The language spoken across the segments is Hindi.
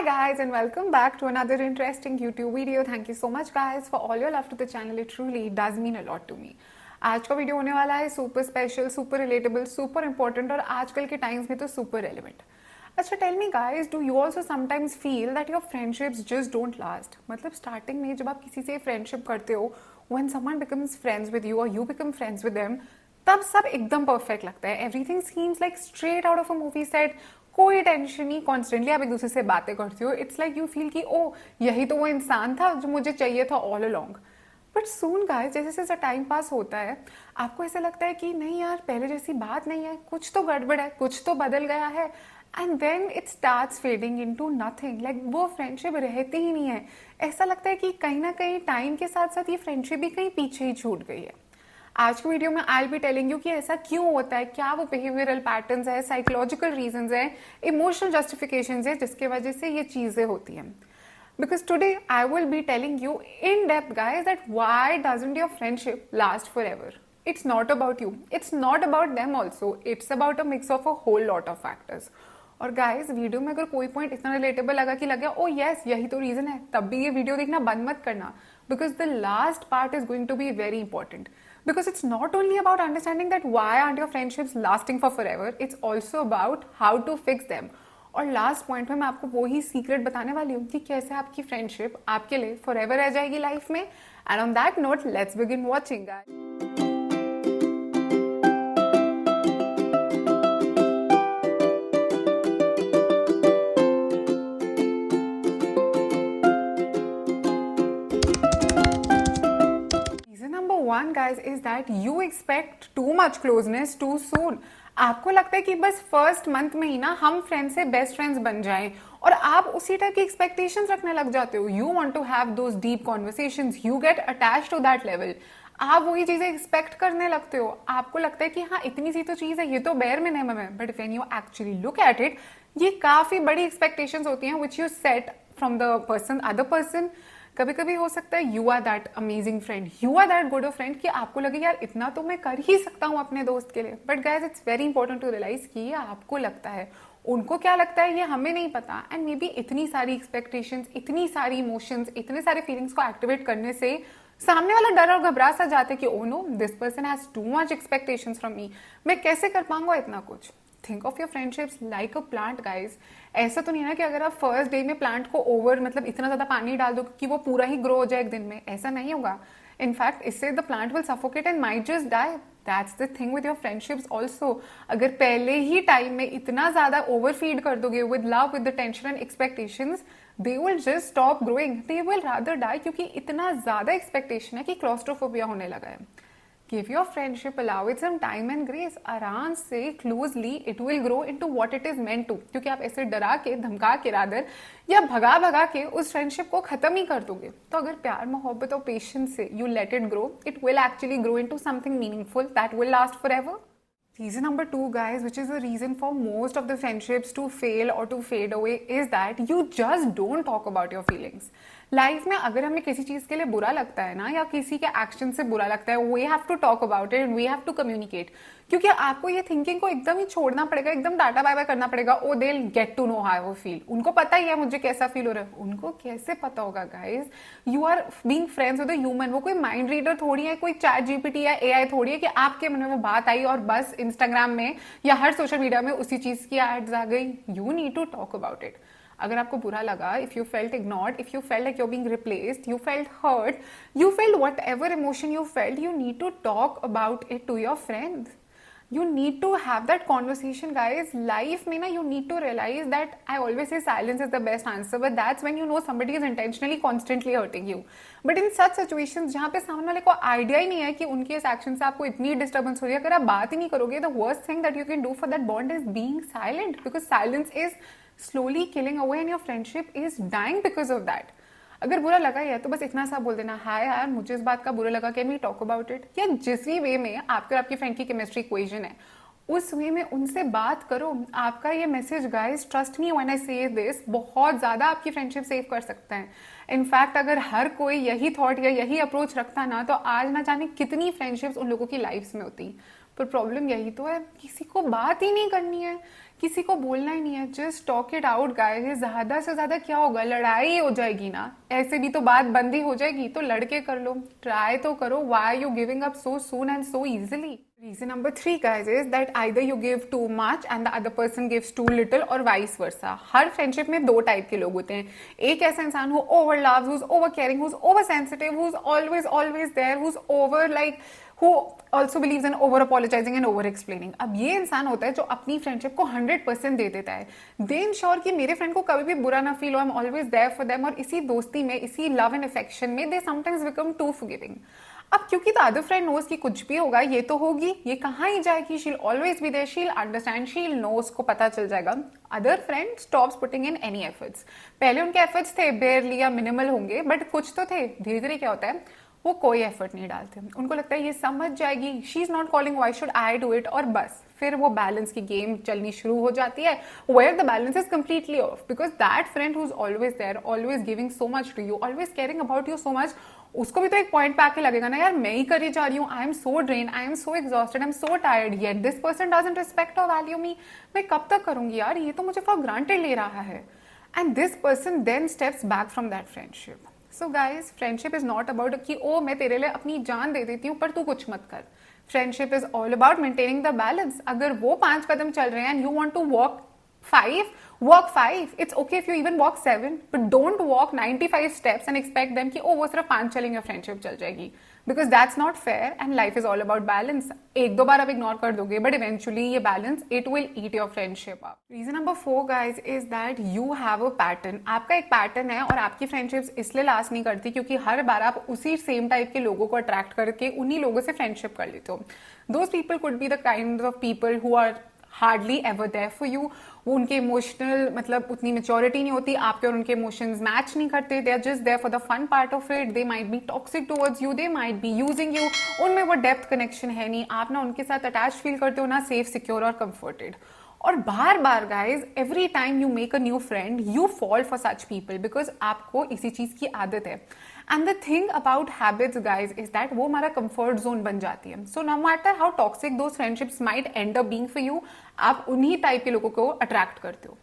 guys and welcome back to another interesting YouTube video. Thank you so much guys for all your love to the channel. It truly does mean a lot to me. आज का वीडियो होने वाला है super special, super relatable, super important और आजकल के टाइम्स में तो सुपर रेलिवेंट. अच्छा tell me guys, do you also sometimes feel that your friendships just don't last? मतलब स्टार्टिंग में जब आप किसी से फ्रेंडशिप करते हो, when someone becomes friends with you और you become friends with them, तब सब एकदम परफेक्ट लगता है. Everything seems like straight out of a movie set. कोई टेंशन नहीं, कॉन्स्टेंटली आप एक दूसरे से बातें करते हो. इट्स लाइक यू फील कि ओ यही तो वो इंसान था जो मुझे चाहिए था all along. But soon guys, जैसे जैसे टाइम पास होता है आपको ऐसा लगता है कि नहीं यार, पहले जैसी बात नहीं है, कुछ तो गड़बड़ है, कुछ तो बदल गया है. And then it starts fading into nothing. Like वो फ्रेंडशिप रहती ही नहीं है. ऐसा लगता है कि कहीं ना कहीं टाइम के साथ साथ ये फ्रेंडशिप भी कहीं पीछे ही छूट गई है. आज की वीडियो में आई बी टेलिंग यू कि ऐसा क्यों होता है, क्या वो बिहेवियरल पैटर्न्स है, साइकोलॉजिकल रीजंस है, इमोशनल जस्टिफिकेशंस है जिसके वजह से ये चीजें होती हैं. Because today I will be telling you in depth guys that why doesn't your friendship last forever. It's not about you, it's not about them also, it's about a mix of a whole lot of factors. और गाइस वीडियो में अगर कोई पॉइंट इतना रिलेटेबल लगा कि लगे ओ यस यही तो रीजन है, तब भी ये वीडियो देखना बंद मत करना, because the last part is going to be very important. Because it's not only about understanding that why aren't your friendships lasting for forever, it's also about how to fix them. और लास्ट पॉइंट में मैं आपको वो ही सीक्रेट बताने वाली हूँ कि कैसे आपकी फ्रेंडशिप आपके लिए फॉरएवर रह जाएगी लाइफ में. And on that note let's begin watching. One guys is that you expect too much closeness too soon. आपको लगता है कि बस फर्स्ट मंथ में ही ना हम फ्रेंड से बेस्ट फ्रेंड्स बन जाएं और आप उसी टाइप की एक्सपेक्टेशंस रखने लग जाते हो. You want to have those deep conversations, you get attached to that level. आप वही चीजें एक्सपेक्ट करने लगते हो. आपको लगता है कि हाँ इतनी सी तो चीज है, ये तो बेयर मिनिमम है. But when you actually look at it, ये काफी बड़ी एक्सपेक्टेशंस होती हैं which you set from the person, other person. कभी कभी हो सकता है you are that amazing friend, you are that good friend कि आपको लगे यार इतना तो मैं कर ही सकता हूँ अपने दोस्त के लिए. But guys it's very important to realize कि ये आपको लगता है, उनको क्या लगता है ये हमें नहीं पता. एंड मे बी इतनी सारी एक्सपेक्टेशंस, इतनी सारी इमोशंस, इतने सारे फीलिंग्स को एक्टिवेट करने से सामने वाला डर और घबरा सा जाते कि oh no this person has too much expectations from me, मैं कैसे कर पाऊंगा इतना कुछ. Think of your friendships like a plant guys. ऐसा तो नहीं है ना कि अगर आप फर्स्ट डे में प्लांट को ओवर मतलब इतना ज्यादा पानी डाल दो कि वो पूरा ही ग्रो हो जाए एक दिन में. ऐसा नहीं होगा. इनफैक्ट इससे the plant will suffocate and might just die. That's the thing with your friendships also. अगर पहले ही टाइम में इतना ज्यादा ओवर फीड कर दोगे with love, with the tension and expectations, they will just stop growing, they will rather die. क्योंकि इतना ज्यादा एक्सपेक्टेशन है कि क्लॉस्ट्रोफोबिया होने लगा है. Give your friendship, allow it some time and grace. आराम से closely it will grow into what it is meant to. क्योंकि आप ऐसे डरा के, धमका के रादर या भगा भगा के उस फ्रेंडशिप को खत्म ही कर दोगे. तो अगर प्यार, मोहब्बत और पेशेंस से you let it grow, it will actually grow into something meaningful that will last forever. Reason number 2 guys, which is the reason for most of the friendships to fail or to fade away, is that you just don't talk about your feelings. Life में अगर हमें किसी चीज के लिए बुरा लगता है ना, या किसी के एक्शन से बुरा लगता है, we have to talk about it and we have to communicate. क्योंकि आपको ये थिंकिंग को एकदम ही छोड़ना पड़ेगा, एकदम टाटा बाय बाय करना पड़ेगा. Oh they will get to know how I feel. उनको पता ही है मुझे कैसा फील हो रहा है. उनको कैसे पता होगा guys? You are being friends with a human. वो कोई माइंड रीडर थोड़ी है, कोई चैट जीपीटी या एआई थोड़ी है कि आपके मन में वो बात आई और बस इंस्टाग्राम में या हर सोशल मीडिया में उसी चीज की एड्स आ गई. You need to talk about it. अगर आपको बुरा लगा, if you felt ignored, if you felt like you are being replaced, you felt hurt, you felt whatever emotion you felt, you need to talk about it to your friends. You need to have that conversation guys. Life में ना you need to realize that I always say silence is the best answer, but that's when you know somebody is intentionally constantly hurting you. But in such situations जहाँ पे सामने वाले को आइडिया ही नहीं है कि उनके इस एक्शन से आपको इतनी डिस्टर्बेंस हो रही है, अगर आप बात ही नहीं करोगे, the worst thing that you can do for that bond is being silent, because silence is slowly killing away and your friendship is dying because of that. अगर बुरा लगा है तो बस इतना सा बोल देना, हाय यार मुझे इस बात का बुरा लगा, can we talk about it. या जिस भी वे में आपके और आपकी फ्रेंड की केमिस्ट्री इक्वेशन है, उस वे में उनसे बात करो. आपका ये message guys, trust me when I से दिस, बहुत ज्यादा आपकी फ्रेंडशिप सेव कर सकता है. इनफैक्ट अगर हर कोई यही थॉट या यही अप्रोच रखता ना, तो आज ना जाने कितनी फ्रेंडशिप्स उन लोगों की लाइफ्स में होती. पर प्रॉब्लम यही तो है, किसी को बात ही नहीं करनी है. किसी को बोलना ही नहीं है, just talk it out guys. ज्यादा से ज्यादा क्या होगा, लड़ाई हो जाएगी ना, ऐसे भी तो बात बंद ही हो जाएगी। तो लड़के कर लो, ट्राई तो करो। Why you giving up so soon and so easily? Reason number 3 guys is that either you give too much and the other person gives too little or vice versa. Her friendship में दो टाइप के लोग होते हैं। एक ऐसा इंसान who over loves, who's over caring, who's over sensitive, who's always there, who's over like who also believes in over apologizing and over explaining. अब ये इंसान होता है जो अपनी फ्रेंडशिप को 100% दे देता है। दे इंश्योर कि मेरे फ्रेंड को कभी भी बुरा ना फील हो, I am always there for them. और इसी दोस्ती में, इसी लव एंड अफेक्शन में they sometimes become too forgiving. अब क्योंकि द अदर फ्रेंड नोज कि कुछ भी होगा ये तो होगी, ये कहाँ ही जाएगी, शील ऑलवेज बी देयर, शील अंडरस्टैंड, शील नो, उसको पता चल जाएगा। Other friend stops putting in any efforts. पहले उनके एफर्ट्स थे बेयरली या मिनिमल होंगे, बट कुछ तो थे। धीरे धीरे क्या होता है, वो कोई एफर्ट नहीं डालते। उनको लगता है ये समझ जाएगी, she is not calling, why should I do it, और बस फिर वो बैलेंस की गेम चलनी शुरू हो जाती है, where the balance is completely off. Because that friend who is always there, always giving so much to you, always caring about you so much, उसको भी तो एक पॉइंट पे आके लगेगा ना, यार मैं ही करी जा रही हूँ, I am so drain, I am so exhausted, I am so tired, yet this person doesn't respect और वैल्यू मी। मैं कब तक करूंगी यार, ये तो मुझे फॉर ग्रांटेड ले रहा है। And this person then steps back from that friendship. So guys, friendship is not about कि ओ मैं तेरे लिए अपनी जान दे देती हूँ पर तू कुछ मत कर। Friendship is all about maintaining the balance. अगर वो 5 कदम चल रहे हैं and you want to walk 5, walk 5. It's okay if you even walk 7, but don't walk 95 steps and expect them कि ओ वो सिर्फ 5 चलेंगे फ्रेंडशिप चल जाएगी, because that's not fair and life is all about balance. एक दो बार आप इग्नोर कर दोगे, but eventually ये balance it will eat your friendship up. Reason number 4 guys is that you have a pattern. आपका एक पैटर्न है और आपकी फ्रेंडशिप्स इसलिए लास्ट नहीं करती क्योंकि हर बार आप उसी सेम टाइप के लोगों को अट्रैक्ट करके उन्हीं लोगों से फ्रेंडशिप कर लेते हो। Those people could be the kind of people who are hardly ever there for you. वो उनके इमोशनल मतलब उतनी मेच्योरिटी नहीं होती, आपके और उनके इमोशंस मैच नहीं करते, they are just there for the fun part of it. They might be toxic towards you, they might be using you, उनमें वो डेप्थ कनेक्शन है नहीं, आप ना उनके साथ अटैच फील करते हो ना सेफ, सिक्योर और कंफर्टेड। और बार बार guys, every time you make a new friend you fall for such people, because आपको इसी चीज की आदत है। And the thing about habits guys is that वो हमारा कंफर्ट जोन बन जाती है। So no matter how toxic those friendships might end up being for you, आप उन्हीं टाइप के लोगों को अट्रैक्ट करते हो।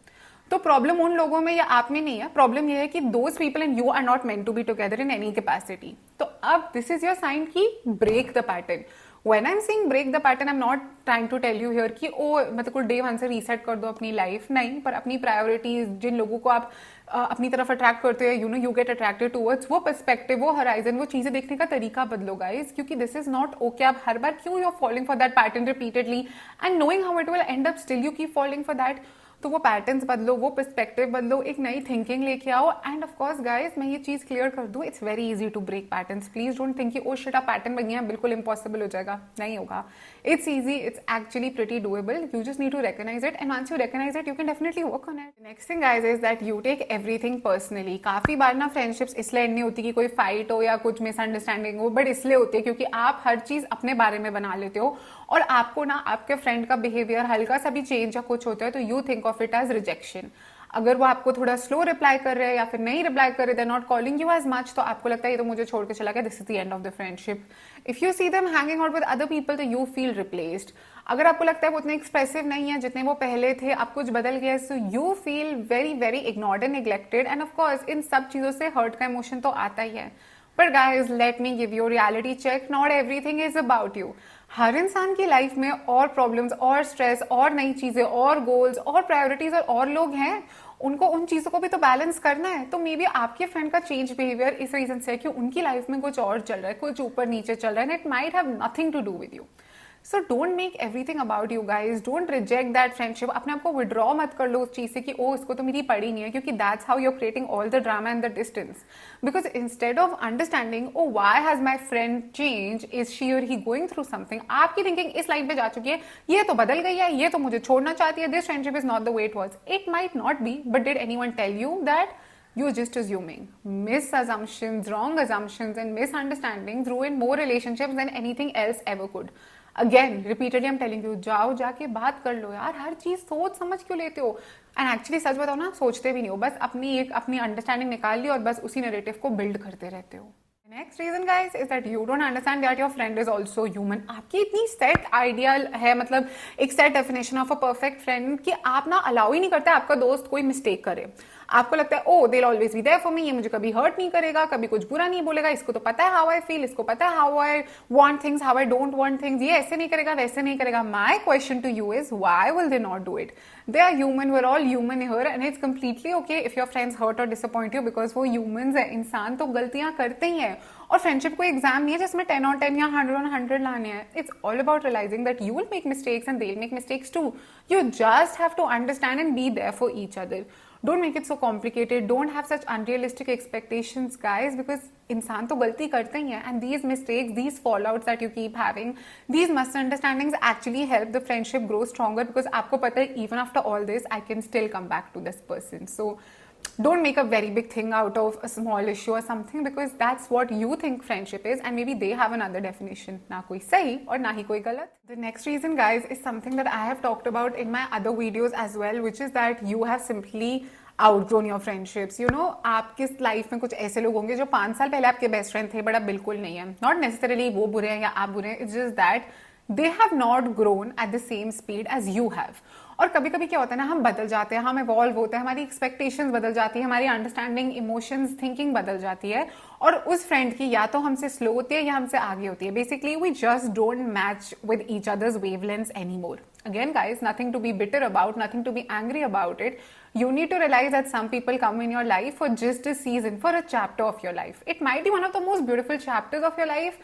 तो प्रॉब्लम उन लोगों में या आप में नहीं है, प्रॉब्लम ये है कि those people and you are not meant to be together in any capacity. तो अब दिस इज योर साइन की break the pattern. When I'm saying break the pattern, I'm not trying to tell you here कि ओ मतलब कोई डे 1 से रीसेट कर दो अपनी लाइफ, नहीं, पर अपनी प्रायोरिटीज, जिन लोगों को आप अपनी तरफ अट्रैक्ट करते हो, you know you get attracted towards, वो पर्सपेक्टिव, वो हराइजन, वो चीजें देखने का तरीका बदलो गाइज, क्योंकि दिस इज नॉट ओके। आप हर बार क्यों you are following for that pattern repeatedly and knowing how it will end up still you keep following for that. तो वो पैटर्न्स बदलो, वो पर्सपेक्टिव बदलो, एक नई थिंकिंग लेके आओ। एंड ऑफ कोर्स गाइस, मैं ये चीज क्लियर कर दूं, it's very easy to break patterns. Please don't think कि ओ शिट आप पैटर्न बन गया बिल्कुल इम्पॉसिबल हो जाएगा, नहीं होगा। It's easy, it's actually pretty doable, you just need to recognize it and once you recognize it you can definitely work on it. Next thing guys is that you take everything personally. काफी बार ना फ्रेंडशिप्स इसलिए एंड नहीं होती कि कोई फाइट हो या कुछ मिसअंडरस्टैंडिंग हो, बट इसलिए होती है क्योंकि आप हर चीज अपने बारे में बना लेते हो और आपको ना आपके फ्रेंड का बिहेवियर हल्का सा भी चेंज या कुछ होता है तो you think of it as rejection. अगर वो आपको थोड़ा स्लो रिप्लाई कर रहे हैं या फिर नहीं रिप्लाई कर रहे, they not calling you as much, तो आपको लगता है ये तो मुझे छोड़ के चला गया, this is the end of the friendship. If you see them hanging out with other people तो यू फील रिप्लेस्ड। अगर आपको लगता है वो उतने एक्सप्रेसिव नहीं है जितने वो पहले थे, आप कुछ बदल गया, so you feel very very ignored and neglected. End of course in सब चीजों से हर्ट का इमोशन तो आता ही है। पर guys let me give you reality check, not everything is about you. हर इंसान की लाइफ में और प्रॉब्लम्स और स्ट्रेस और नई चीजें और गोल्स और प्रायोरिटीज और लोग हैं, उनको उन चीजों को भी तो बैलेंस करना है। तो मे बी आपके फ्रेंड का चेंज बिहेवियर इस रीजन से है कि उनकी लाइफ में कुछ और चल रहा है, कुछ ऊपर नीचे चल रहा है, and it might have nothing to do with you. So don't make everything about you guys, don't reject that friendship. अपने आप को विड्रॉ मत कर लो उस चीज से कि ओ इसको तो मेरी पड़ी नहीं है, क्योंकि that's how you are creating all the drama and the distance. Because instead of understanding oh why has my friend change, is she or he going through something, आपकी थिंकिंग इस लाइन पे जा चुकी है, ये तो बदल गई है, ये तो मुझे छोड़ना चाहती है, this friendship is not the way it was. It might not be, but did anyone tell you that? You're just assuming. Misassumptions, wrong assumptions and misunderstandings ruin more relationships than anything else ever could. Again, repeatedly I'm telling you, जाओ जाके बात कर लो यार, हर चीज सोच समझ क्यों लेते हो? एंड एक्चुअली सच बताओ ना, सोचते भी नहीं हो, बस अपनी अंडरस्टैंडिंग निकाल ली और बस उसी नैरेटिव को बिल्ड करते रहते हो। Next reason guys is that you don't understand that your friend is also human. आपकी इतनी सेट आइडियल है, मतलब एक set definition of a perfect friend, कि आप ना अलाउ ही नहीं करते आपका दोस्त कोई मिस्टेक करे। आपको लगता है oh they always be there for me, ये मुझे कभी हर्ट नहीं करेगा, कभी कुछ बुरा नहीं बोलेगा, इसको तो पता है हाउ आई फील, इसको पता है how I want things, how I don't want things, ये ऐसे नहीं करेगा वैसे नहीं करेगा। My question to you is why will they not do it? They are human, we are all human here, and it's completely okay if your friends hurt or disappoint you, because वो ह्यूमंस है, इंसान तो गलतियां करते ही हैं। और फ्रेंडशिप कोई एग्जाम नहीं है जिसमें 10 on 10 या 100 on 100 लाने हैं। It's all about realizing that you will make mistakes and they will make mistakes too. You just have to understand and be there for each other. Don't make it so complicated. Don't have such unrealistic expectations, guys, because इंसान तो गलती करते ही हैं, and these mistakes, these fallouts that you keep having, these misunderstandings actually help the friendship grow stronger, because आपको पता है even after all this I can still come back to this person. So don't make a very big thing out of a small issue or something, because that's what you think friendship is, and maybe they have another definition. ना कोई सही और ना ही कोई गलत. The next reason, guys, is something that I have talked about in my other videos as well, which is that you have simply outgrown your friendships. You know, आपके लाइफ में कुछ ऐसे लोग होंगे जो 5 साल पहले आपके बेस्ट फ्रेंड थे, बट अब बिल्कुल नहीं है. Not necessarily वो बुरे हैं या आप बुरे हैं. It's just that they have not grown at the same speed as you have. और कभी कभी क्या होता है ना, हम बदल जाते हैं, हम इवॉल्व होते हैं, हमारी एक्सपेक्टेशंस बदल जाती है, हमारी अंडरस्टैंडिंग, इमोशंस, थिंकिंग बदल जाती है, और उस फ्रेंड की या तो हमसे स्लो होती है या हमसे आगे होती है. Basically we just don't match with each other's wavelengths anymore. Again, guys, nothing to be bitter about, nothing to be angry about it. You need to realize that some people come in your life for just a season, for a chapter of your life. It might be one of the most beautiful chapters of your life,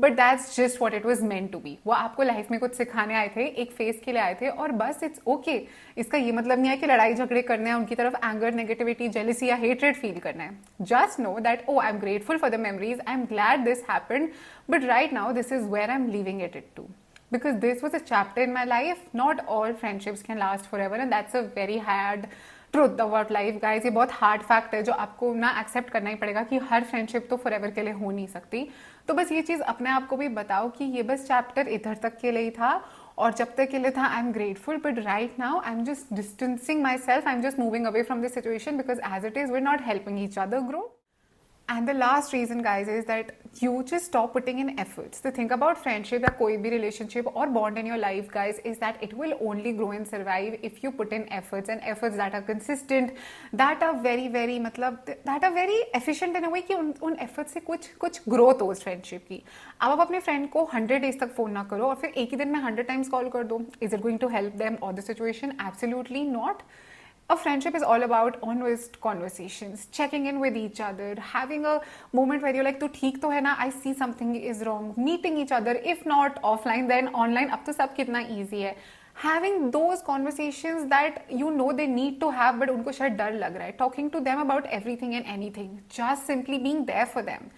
but that's just what it was meant to be. वो आपको लाइफ में कुछ सिखाने आए थे, एक फेज के लिए आए थे, और बस इट्स ओके. इसका ये मतलब नहीं है कि लड़ाई झगड़े करने हैं, उनकी तरफ एंगर, नेगेटिविटी, जेलिसी या हेट्रेड फील करना है. Just know that oh I am grateful for the memories, I am glad this happened, but right now this is where I am leaving it to. Because this was a chapter in my life. Not all friendships can last forever, and that's a very hard truth about life, guys. ये बहुत हार्ड फैक्ट है जो आपको ना एक्सेप्ट करना ही पड़ेगा कि हर फ्रेंडशिप तो फॉरएवर के लिए हो नहीं सकती. तो बस ये चीज अपने आप को भी बताओ कि ये बस चैप्टर इधर तक के लिए ही था, और जब तक के लिए था I am grateful, but right now I am just distancing myself, I am just moving away from this situation, because as it is we are not helping each other grow. And the last reason, guys, is that you just stop putting in efforts. The thing about friendship या कोई भी relationship or bond in your life, guys, is that it will only grow and survive if you put in efforts, and efforts that are consistent, that are very very मतलब that are very efficient in a way कि उन efforts से कुछ growth हो उस friendship की. अब आप अपने friend को 100 days तक phone ना करो और फिर एक ही दिन में 100 times call कर दो. Is it going to help them or the situation? Absolutely not. A friendship is all about honest conversations, checking in with each other, having a moment where you're like, "तो ठीक तो है ना? I see something is wrong." Meeting each other, if not offline, then online. अब तो सब कितना easy है. Having those conversations that you know they need to have, but उनको शायद डर लग रहा है. Talking to them about everything and anything, just simply being there for them.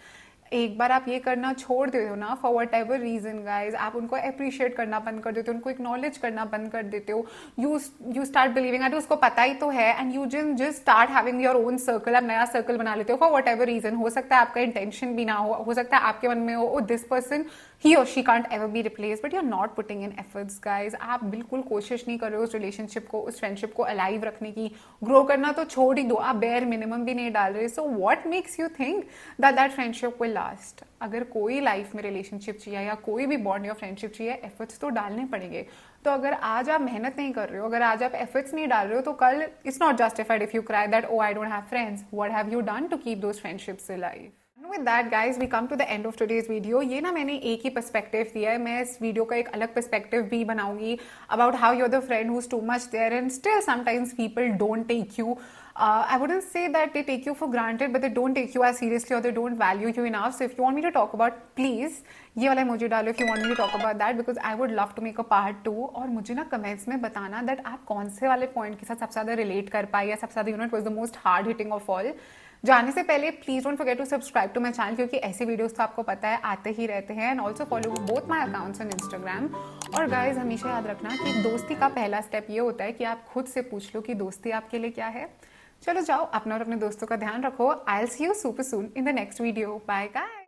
एक बार आप ये करना छोड़ देते हो ना, for whatever reason, guys, आप उनको अप्रिशिएट करना बंद कर देते हो, उनको एक्नॉलेज करना बंद कर देते हो. यू स्टार्ट बिलीविंग दैट उसको पता ही तो है, and you just start having your own circle. आप नया सर्कल बना लेते हो फॉर वट एवर रीजन. हो सकता है आपका इंटेंशन भी ना हो सकता है आपके मन में हो this person, he or she can't ever be replaced, but you're not putting in efforts, guys. आप बिल्कुल कोशिश नहीं कर रहे हो उस रिलेशनशिप को, उस फ्रेंडशिप को अलाइव रखने की. ग्रो करना तो छोड़ ही दो, आप बेयर मिनिमम भी नहीं डाल रहे. So what makes you think that friendship will last? अगर कोई लाइफ में रिलेशनशिप चाहिए या कोई भी बॉन्ड या फ्रेंडशिप चाहिए, एफर्ट्स तो डालने पड़ेंगे. तो अगर आज आप मेहनत नहीं कर रहे हो, अगर आज आप एफर्ट्स नहीं डाल रहे हो, तो कल it's not justified if you cry that oh I don't have friends. What have you done to keep those friendships alive? With that, guys, we come to the end of today's video. ये ना मैंने एक ही पर्सपेक्टिव दिया है. मैं इस वीडियो का एक अलग पर्सपेक्टिव भी बनाऊंगी about how you're the friend who's too much there and still sometimes people don't take you. I wouldn't say that they take you for granted, but they don't take you as seriously or they don't value you enough. So if you want me to talk about, please ये वाला emoji डालो if you want me to talk about that, because I would love to make a part 2. और मुझे ना कमेंट्स में बताना that आप कौन से वाले पॉइंट के साथ सबसे ज़्यादा रिलेट कर पाए, या सबसे ज़्यादा it was the most hard hitting of all. जाने से पहले please don't forget to subscribe to my channel, क्योंकि ऐसे वीडियोस तो आपको पता है आते ही रहते हैं. And also follow both my accounts on Instagram. और गाइज हमेशा याद रखना कि दोस्ती का पहला स्टेप ये होता है कि आप खुद से पूछ लो कि दोस्ती आपके लिए क्या है. चलो जाओ, अपना और अपने दोस्तों का ध्यान रखो. I will see you super soon in the next video. Bye guys.